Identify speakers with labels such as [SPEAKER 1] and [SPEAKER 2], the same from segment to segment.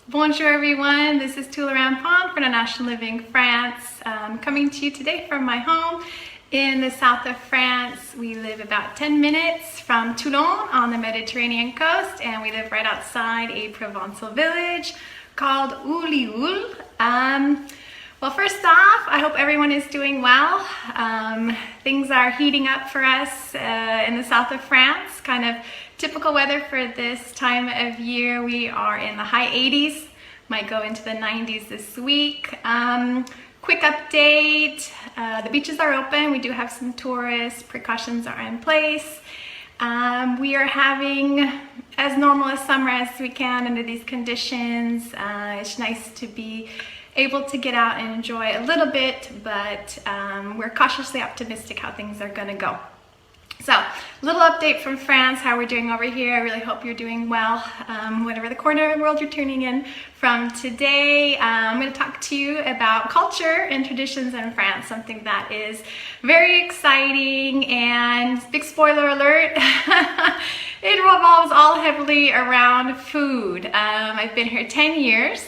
[SPEAKER 1] Bonjour everyone, this is Toula Rampon for International Living France. Coming to you today from my home in the south of France. We live about 10 minutes from Toulon on the Mediterranean coast, and we live right outside a Provencal village called Oulioul. Well, first off, I hope everyone is doing well. Things are heating up for us in the south of France. Kind of typical weather for this time of year. We are in the high 80s, might go into the 90s this week. Quick update, the beaches are open. We do have some tourists, precautions are in place. We are having as normal a summer as we can under these conditions. It's nice to be able to get out and enjoy a little bit, but we're cautiously optimistic how things are gonna go. So, little update from France, how we're doing over here. I really hope you're doing well, whatever the corner of the world you're tuning in from today. I'm going to talk to you about culture and traditions in France, something that is very exciting, and big spoiler alert, it revolves all heavily around food. I've been here 10 years.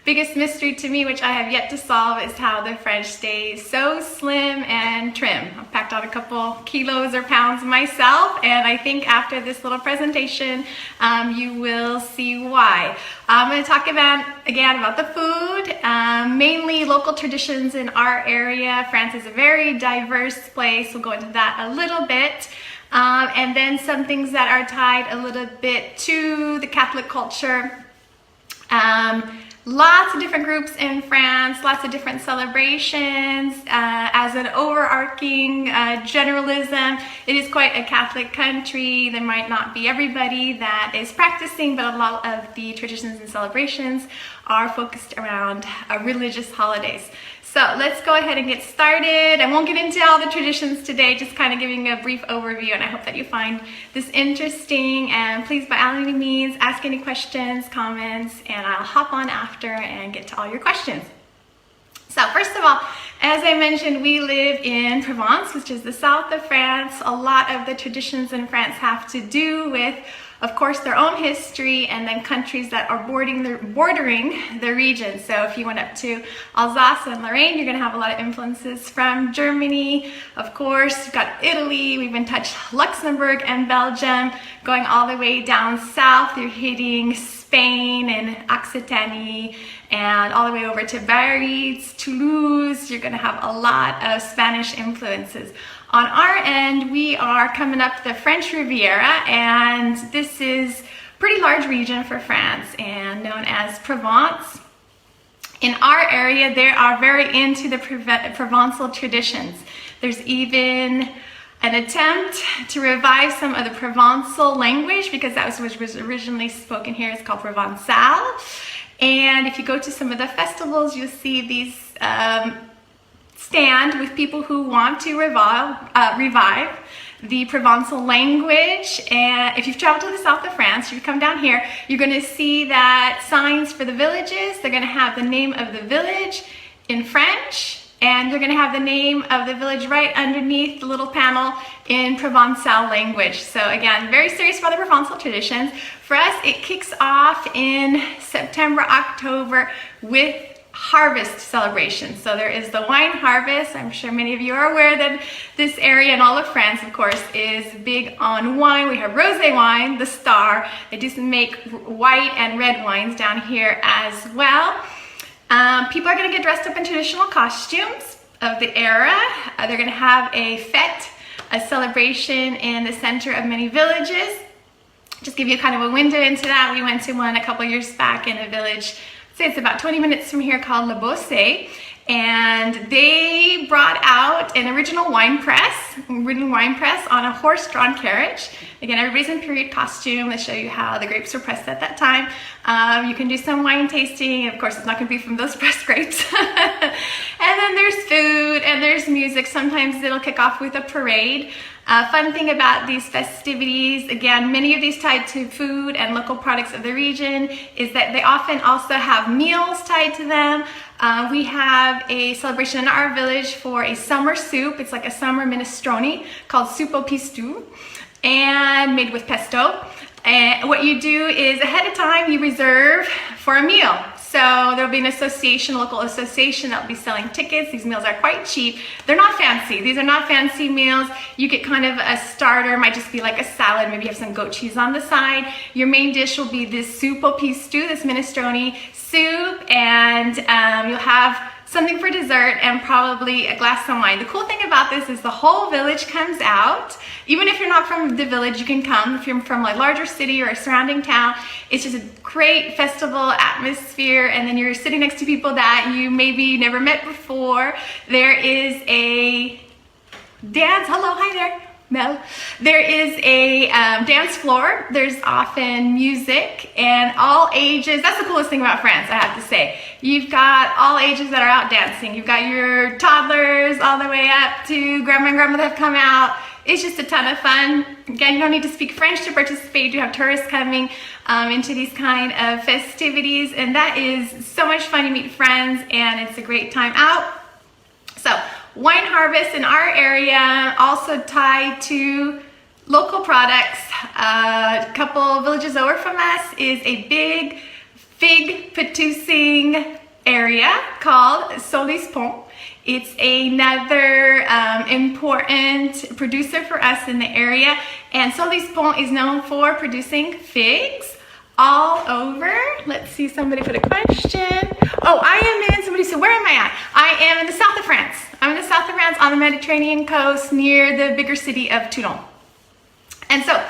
[SPEAKER 1] Biggest mystery to me, which I have yet to solve, is how the French stay so slim and trim. I've packed out a couple kilos or pounds myself, and I think after this little presentation, you will see why. I'm going to talk again about the food, mainly local traditions in our area. France is a very diverse place. We'll go into that a little bit. And then some things that are tied a little bit to the Catholic culture. Lots of different groups in France, lots of different celebrations. As an overarching generalism, it is quite a Catholic country. There might not be everybody that is practicing, but a lot of the traditions and celebrations are focused around religious holidays. So let's go ahead and get started. I won't get into all the traditions today, just kind of giving a brief overview, and I hope that you find this interesting. And please, by all means, ask any questions, comments, and I'll hop on after and get to all your questions. So first of all, as I mentioned, we live in Provence, which is the south of France. A lot of the traditions in France have to do with, of course, their own history, and then countries that are bordering the region. So if you went up to Alsace and Lorraine, you're going to have a lot of influences from Germany. Of course, you've got Italy, we've been touched Luxembourg and Belgium. Going all the way down south, you're hitting Spain and Occitanie, and all the way over to Biarritz, Toulouse. You're going to have a lot of Spanish influences. On our end, we are coming up the French Riviera, and this is a pretty large region for France and known as Provence. In our area, they are very into the Provencal traditions. There's even an attempt to revive some of the Provencal language, because that was originally spoken here. It's called Provencal. And if you go to some of the festivals, you'll see these stand with people who want to revive the Provencal language. And if you've traveled to the south of France, you come down here, you're going to see that signs for the villages. They're going to have the name of the village in French, and they're going to have the name of the village right underneath the little panel in Provencal language. So again, very serious about the Provencal traditions. For us, it kicks off in September, October with harvest celebration. So there is the wine harvest. I'm sure many of you are aware that this area and all of France, of course, is big on wine. We have rosé wine, the star. They do make white and red wines down here as well. People are going to get dressed up in traditional costumes of the era. They're going to have a fete, a celebration in the center of many villages. Just give you kind of a window into that. We went to one a couple years back in a village, say it's about 20 minutes from here, called Le Bossé, and they brought out an original wine press on a horse-drawn carriage. Again, everybody's in period costume. They show you how the grapes were pressed at that time. You can do some wine tasting. Of course, it's not going to be from those pressed grapes. And then there's food and there's music. Sometimes it'll kick off with a parade. Fun thing about these festivities, again, many of these tied to food and local products of the region, is that they often also have meals tied to them. We have a celebration in our village for a summer soup. It's like a summer minestrone called soupe au pistou, and made with pesto. And what you do is ahead of time you reserve for a meal. So there'll be an association, a local association that will be selling tickets. These meals are quite cheap. They're not fancy. These are not fancy meals. You get kind of a starter, might just be like a salad, maybe you have some goat cheese on the side. Your main dish will be this soup au pistou stew, this minestrone soup, and you'll have something for dessert and probably a glass of wine. The cool thing about this is the whole village comes out. Even if you're not from the village, you can come. If you're from a larger city or a surrounding town, it's just a great festival atmosphere, and then you're sitting next to people that you maybe never met before. There is a dance. Hello, hi there. Mel. There is a dance floor. There's often music and all ages. That's the coolest thing about France, I have to say. You've got all ages that are out dancing. You've got your toddlers all the way up to grandma and grandmother have come out. It's just a ton of fun. Again, you don't need to speak French to participate. You have tourists coming into these kind of festivities, and that is so much fun. You meet friends, and it's a great time out. So, wine harvest in our area, also tied to local products. A couple villages over from us is a big fig producing area called Solis-Pont. It's another important producer for us in the area, and Solis-Pont is known for producing figs all over. Let's see, somebody put a question. Oh, somebody said, where am I at? I am in the south of France. I'm in the south of France on the Mediterranean coast near the bigger city of Toulon. And so,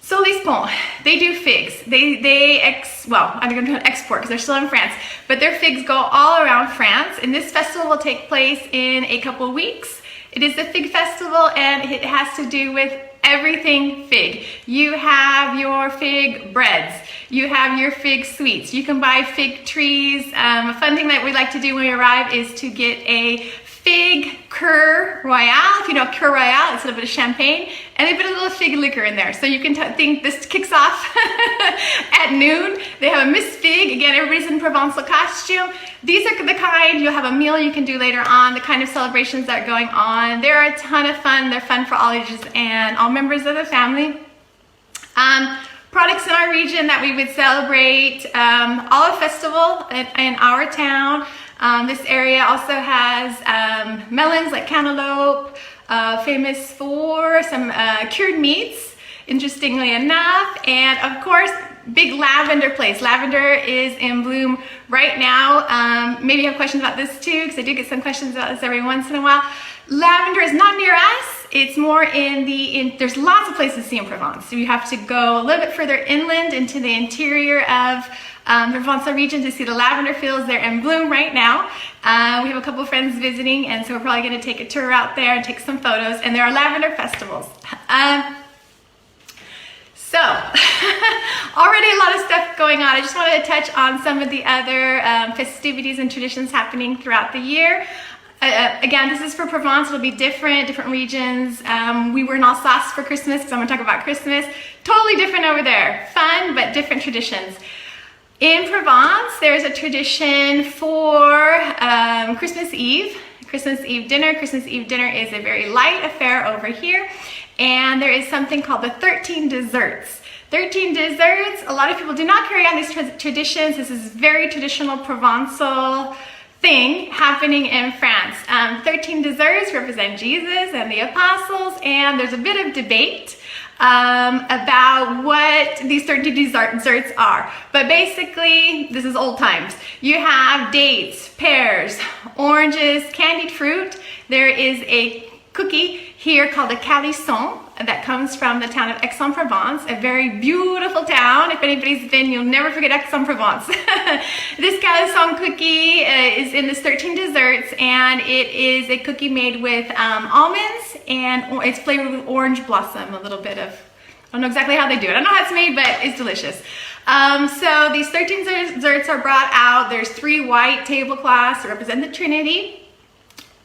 [SPEAKER 1] Solis-Pont, they do figs. I'm going to export because they're still in France, but their figs go all around France, and this festival will take place in a couple of weeks. It is the fig festival, and it has to do with everything fig. You have your fig breads. You have your fig sweets. You can buy fig trees. A fun thing that we like to do when we arrive is to get a fig Cur Royale. If you know Cur Royale, it's a little bit of champagne, and they put a little fig liquor in there. So you can think this kicks off at noon. They have a Miss Fig. Again, everybody's in Provencal costume. These are the kind, you'll have a meal you can do later on, the kind of celebrations that are going on. They're a ton of fun. They're fun for all ages and all members of the family. Products in our region that we would celebrate, Olive Festival in our town. This area also has melons like cantaloupe, famous for some cured meats, interestingly enough, and of course, big lavender place. Lavender is in bloom right now. Maybe you have questions about this too, because I do get some questions about this every once in a while. Lavender is not near us. It's more there's lots of places to see in Provence. So you have to go a little bit further inland into the interior of the Provençal region to see the lavender fields. They're in bloom right now. We have a couple of friends visiting, and so we're probably going to take a tour out there and take some photos. And there are lavender festivals. So, already a lot of stuff going on. I just wanted to touch on some of the other festivities and traditions happening throughout the year. Again, this is for Provence. It'll be different regions. We were in Alsace for Christmas because I'm going to talk about Christmas. Totally different over there. Fun, but different traditions. In Provence, there's a tradition for Christmas Eve dinner. Christmas Eve dinner is a very light affair over here. And there is something called the 13 desserts. 13 desserts, a lot of people do not carry on these traditions. This is very traditional Provençal thing happening in France. 13 desserts represent Jesus and the apostles, and there's a bit of debate about what these 13 desserts are. But basically, this is old times. You have dates, pears, oranges, candied fruit. There is a cookie here called a calisson that comes from the town of Aix-en-Provence, a very beautiful town. If anybody's been, you'll never forget Aix-en-Provence. This calisson cookie is in this 13 desserts, and it is a cookie made with almonds, and it's flavored with orange blossom, a little bit of, I don't know exactly how they do it. I don't know how it's made, but it's delicious. So these 13 desserts are brought out. There's 3 white tablecloths that represent the Trinity.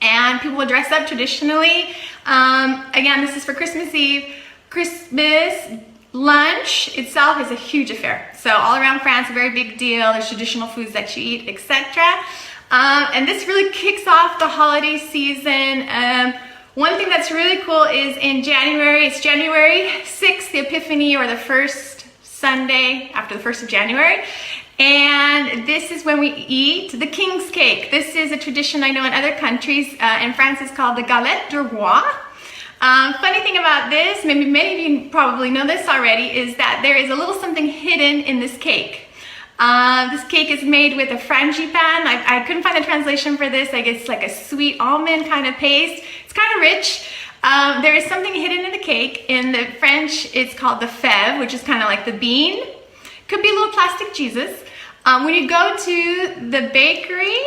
[SPEAKER 1] And people will dress up traditionally. Again, this is for Christmas Eve. Christmas lunch itself is a huge affair. So all around France, a very big deal. There's traditional foods that you eat, etc. And this really kicks off the holiday season. One thing that's really cool is in January, it's January 6th, the Epiphany, or the first Sunday after the 1st of January. And this is when we eat the king's cake. This is a tradition I know in other countries. In France, it's called the galette du roi. Funny thing about this, maybe many of you probably know this already, is that there is a little something hidden in this cake. This cake is made with a frangipan. I couldn't find the translation for this. I guess it's like a sweet almond kind of paste. It's kind of rich. There is something hidden in the cake. In the French, it's called the fève, which is kind of like the bean. Could be a little plastic Jesus. When you go to the bakery,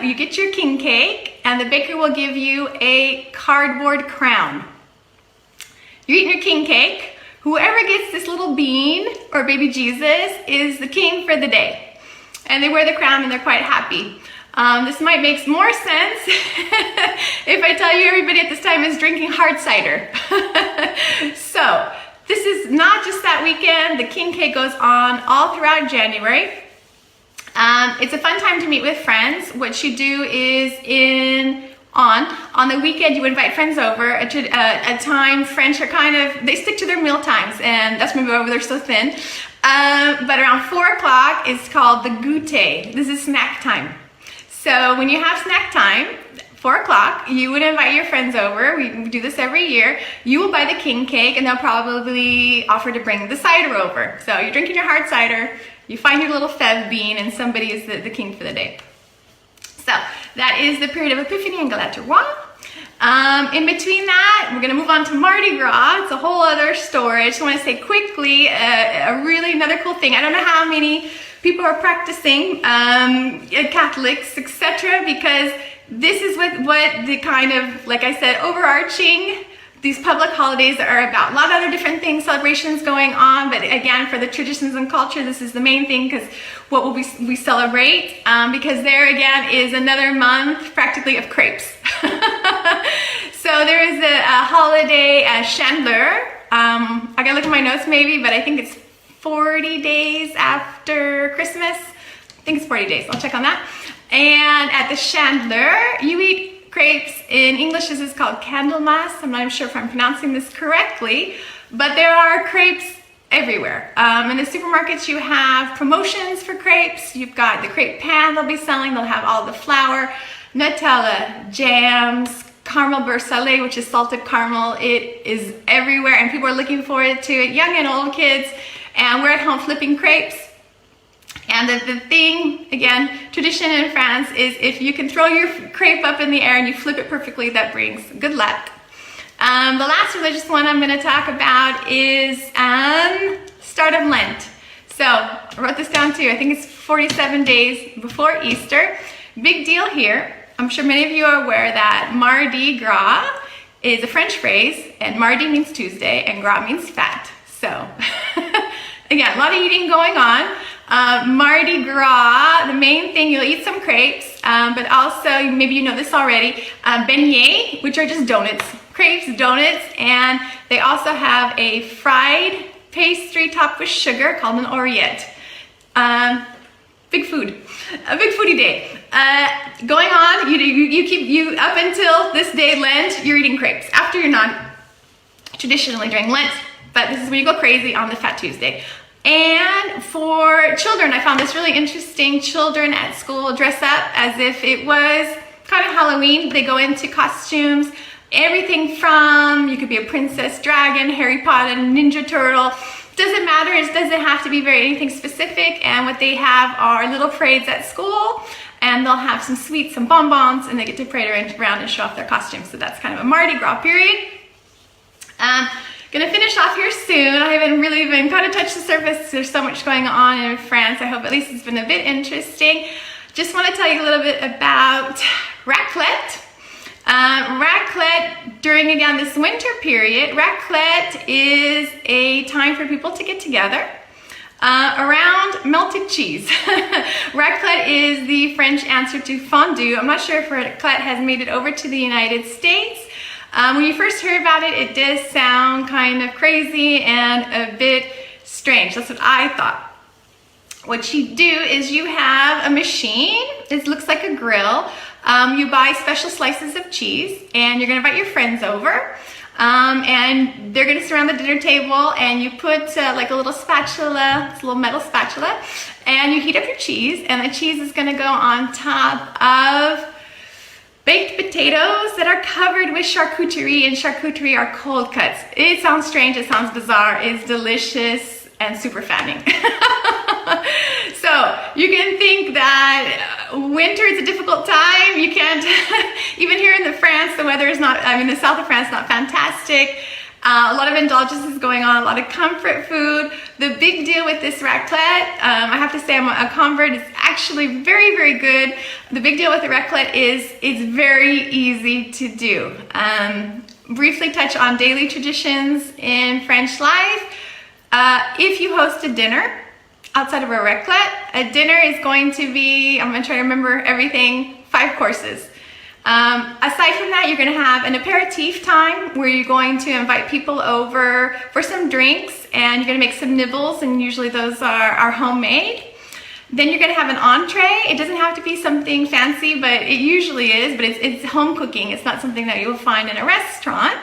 [SPEAKER 1] you get your king cake, and the baker will give you a cardboard crown. You're eating your king cake. Whoever gets this little bean or baby Jesus is the king for the day. And they wear the crown and they're quite happy. This might make more sense if I tell you everybody at this time is drinking hard cider. So this is not just that weekend. The king cake goes on all throughout January. It's a fun time to meet with friends. What you do is on the weekend, you invite friends over. At time, French are kind of, they stick to their meal times, and that's maybe why they're so thin. But around 4 o'clock is called the Gote. This is snack time. So when you have snack time, 4 o'clock, you would invite your friends over. We do this every year. You will buy the king cake, and they'll probably offer to bring the cider over. So you're drinking your hard cider, you find your little fève bean, and somebody is the king for the day. So that is the period of Epiphany and Galette du Roi. In between that, we're gonna move on to Mardi Gras. It's a whole other story. I just wanna say quickly, another cool thing. I don't know how many people are practicing, Catholics, etc., because this is what the kind of, like I said, overarching, these public holidays are about. A lot of other different things, celebrations going on, but again, for the traditions and culture, this is the main thing, because what will we celebrate, because there again is another month practically of crepes. So there is a holiday, Chandler. I gotta look at my notes maybe, but I think it's 40 days after Christmas. I think it's 40 days, I'll check on that. And at the Chandler, you eat crepes. In English, this is called Candlemas. I'm not even sure if I'm pronouncing this correctly, but there are crepes everywhere. In the supermarkets, you have promotions for crepes. You've got the crepe pan they'll be selling. They'll have all the flour, Nutella, jams, caramel beurre salé, which is salted caramel. It is everywhere, and people are looking forward to it, young and old kids. And we're at home flipping crepes. And the thing, again, tradition in France is if you can throw your crepe up in the air and you flip it perfectly, that brings good luck. The last religious one I'm going to talk about is start of Lent. So I wrote this down too. I think it's 47 days before Easter. Big deal here. I'm sure many of you are aware that Mardi Gras is a French phrase, and Mardi means Tuesday and Gras means fat. So again, a lot of eating going on. Mardi Gras, the main thing, you'll eat some crepes, but also, maybe you know this already, beignets, which are just donuts, crepes, donuts, and they also have a fried pastry topped with sugar called an oreillette. Big food, a big foodie day. Going on, you up until this day, Lent, you're eating crepes. After, you're not, traditionally during Lent, but this is when you go crazy on the Fat Tuesday. And for children, I found this really interesting. Children at school dress up as if it was kind of Halloween. They go into costumes, everything from, you could be a princess, dragon, Harry Potter, Ninja Turtle. Doesn't matter, it doesn't have to be anything specific. And what they have are little parades at school, and they'll have some sweets, some bonbons, and they get to parade around and show off their costumes. So that's kind of a Mardi Gras period. Gonna finish off here soon. I haven't really even kind of touched the surface. There's so much going on in France. I hope at least it's been a bit interesting. Just want to tell you a little bit about raclette. Raclette, during again this winter period, raclette is a time for people to get together around melted cheese. Raclette is the French answer to fondue. I'm not sure if raclette has made it over to the United States. When you first hear about it, it does sound kind of crazy and a bit strange. That's what I thought. What you do is you have a machine. It looks like a grill. You buy special slices of cheese, and you're gonna invite your friends over. And they're gonna surround the dinner table, and you put like a little spatula, it's a little metal spatula, and you heat up your cheese, and the cheese is gonna go on top of baked potatoes that are covered with charcuterie, and charcuterie are cold cuts. It sounds strange, it sounds bizarre, it's delicious and super fattening. So you can think that winter is a difficult time. You can't, even here in the France, the weather is not, I mean the south of France, not fantastic. A lot of indulgences going on, a lot of comfort food. The big deal with this raclette, I have to say I'm a convert, it's actually very, very good. The big deal with the raclette is it's very easy to do. Briefly touch on daily traditions in French life. If you host a dinner, outside of a raclette, a dinner is going to be, I'm gonna try to remember everything, 5 courses. Aside from that, you're gonna have an aperitif time where you're going to invite people over for some drinks, and you're gonna make some nibbles, and usually those are homemade. Then you're gonna have an entree. It doesn't have to be something fancy, but it usually is, but it's home cooking. It's not something that you'll find in a restaurant.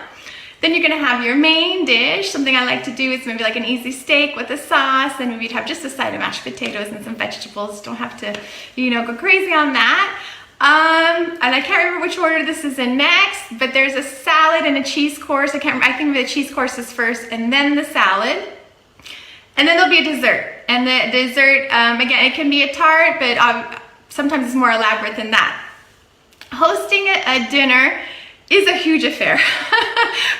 [SPEAKER 1] Then you're gonna have your main dish. Something I like to do is maybe like an easy steak with a sauce, and maybe you'd have just a side of mashed potatoes and some vegetables. Don't have to, you know, go crazy on that. And I can't remember which order this is in next, but there's a salad and a cheese course. I think the cheese course is first, and then the salad. And then there'll be a dessert. And the dessert, again, it can be a tart, but sometimes it's more elaborate than that. Hosting a dinner is a huge affair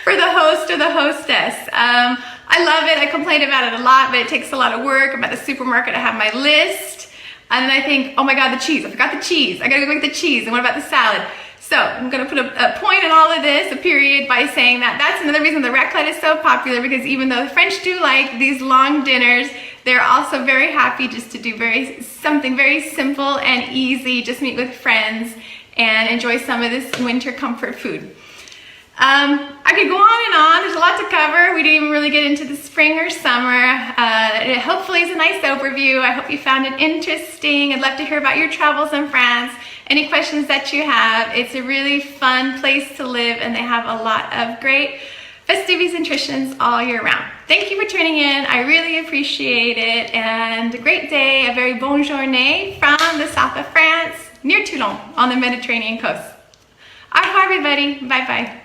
[SPEAKER 1] for the host or the hostess. I love it. I complain about it a lot, but it takes a lot of work. I'm at the supermarket, I have my list, and then I think, oh my God, the cheese. I forgot the cheese. I gotta go get the cheese. And what about the salad? So I'm gonna put a point in all of this, a period, by saying that that's another reason the raclette is so popular, because even though the French do like these long dinners, they're also very happy just to do something very simple and easy, just meet with friends and enjoy some of this winter comfort food. I could go on and on. There's a lot to cover. We didn't even really get into the spring or summer. It hopefully is a nice overview. I hope you found it interesting. I'd love to hear about your travels in France. Any questions that you have. It's a really fun place to live, and they have a lot of great festivities and traditions all year round. Thank you for tuning in. I really appreciate it, and a great day, a very bonne journée from the south of France, near Toulon on the Mediterranean coast. Au revoir, everybody. Bye-bye.